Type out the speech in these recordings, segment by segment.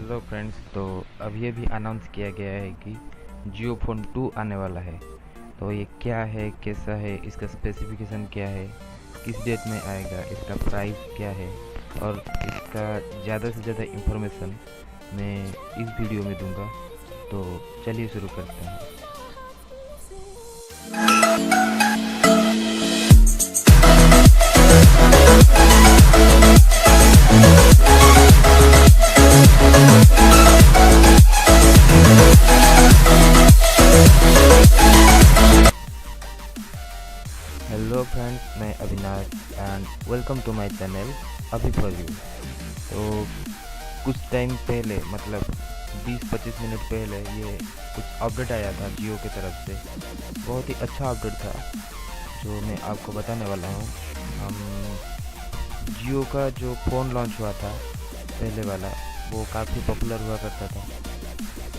Hello friends. तो अभी अभी अनाउंस किया गया है कि जियो फोन 2 आने वाला है। तो ये क्या है, कैसा है, इसका स्पेसिफिकेशन क्या है, किस डेट में आएगा, इसका प्राइस क्या है और इसका ज़्यादा से ज़्यादा इंफॉर्मेशन मैं इस वीडियो में दूंगा। तो चलिए शुरू करते हैं। हेलो फ्रेंड्स, मैं Avinash and welcome to my channel Abhi for you. तो कुछ टाइम पहले, मतलब 20-25 मिनट पहले ये कुछ अपडेट आया था जियो की तरफ से। बहुत ही अच्छा अपडेट था जो मैं आपको बताने वाला हूँ। जियो का जो फ़ोन लॉन्च हुआ था पहले वाला, वो काफ़ी पॉपुलर हुआ करता था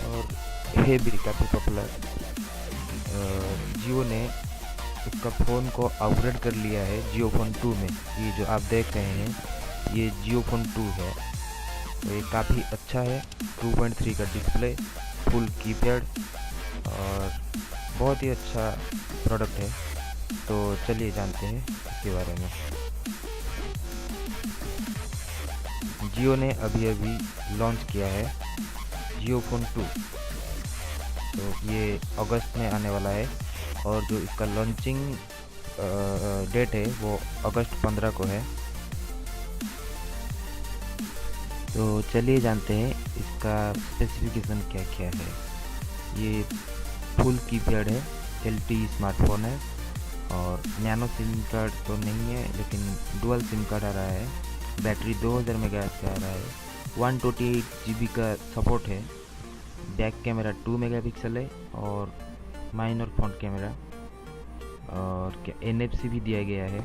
और है भी काफ़ी पॉपुलर। जियो ने उसका फ़ोन को अपग्रेड कर लिया है जियो फोन 2 में। ये जो आप देख रहे हैं ये जियो फोन 2 है। तो ये काफ़ी अच्छा है। 2.3 का डिस्प्ले, फुल कीपैड और बहुत ही अच्छा प्रोडक्ट है। तो चलिए जानते हैं इसके बारे में। जियो ने अभी अभी लॉन्च किया है जियो फोन 2। तो ये अगस्त में आने वाला है और जो इसका लॉन्चिंग डेट है वो अगस्त 15 को है। तो चलिए जानते हैं इसका स्पेसिफिकेशन क्या क्या है। ये फुल कीपैड है, LTE स्मार्टफोन है और नैनो सिम कार्ड तो नहीं है, लेकिन डुअल सिम कार्ड आ रहा है। बैटरी 2000 मेगाहर्ट्ज़ का आ रहा है। 128 GB का सपोर्ट है। बैक कैमरा 2 मेगापिक्सल है और माइनर फ्रंट कैमरा और क्या NFC भी दिया गया है।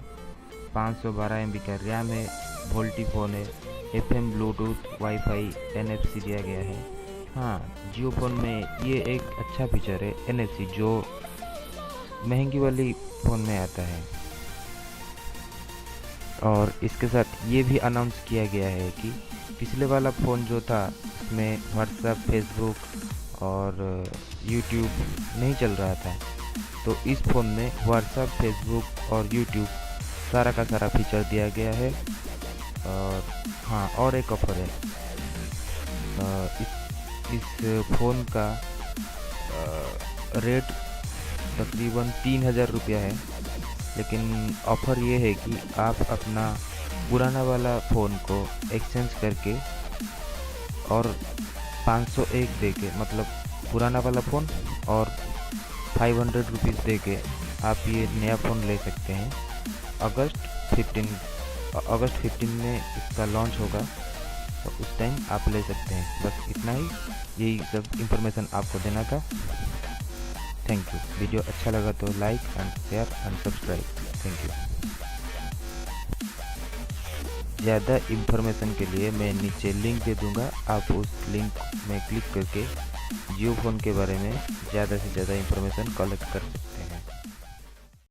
512 MB का रैम है। वोल्टी फ़ोन है। FM ब्लूटूथ वाईफाई NFC दिया गया है। हाँ, जियो फोन में ये एक अच्छा फीचर है NFC, जो महंगी वाली फ़ोन में आता है। और इसके साथ ये भी अनाउंस किया गया है कि पिछले वाला फ़ोन जो था उसमें व्हाट्सएप, फेसबुक और यूट्यूब नहीं चल रहा था। तो इस फ़ोन में व्हाट्सएप, फेसबुक और यूट्यूब सारा का सारा फीचर दिया गया है। और हाँ, और एक ऑफ़र है। इस फ़ोन का रेट तकरीबन 3000 रुपया है। लेकिन ऑफ़र ये है कि आप अपना पुराना वाला फ़ोन को एक्सचेंज करके और 501 दे के, मतलब पुराना वाला फ़ोन और 500 रुपीज़ दे के आप ये नया फ़ोन ले सकते हैं। अगस्त 15 में इसका लॉन्च होगा, तो उस टाइम आप ले सकते हैं। बस इतना ही, यही सब इंफॉर्मेशन आपको देना था। Thank you. वीडियो अच्छा लगा तो like and share and subscribe. Thank you. ज़्यादा इंफॉर्मेशन के लिए मैं नीचे लिंक दे दूँगा, आप उस लिंक में क्लिक करके जियो फ़ोन के बारे में ज़्यादा से ज़्यादा इंफॉर्मेशन कलेक्ट कर सकते हैं।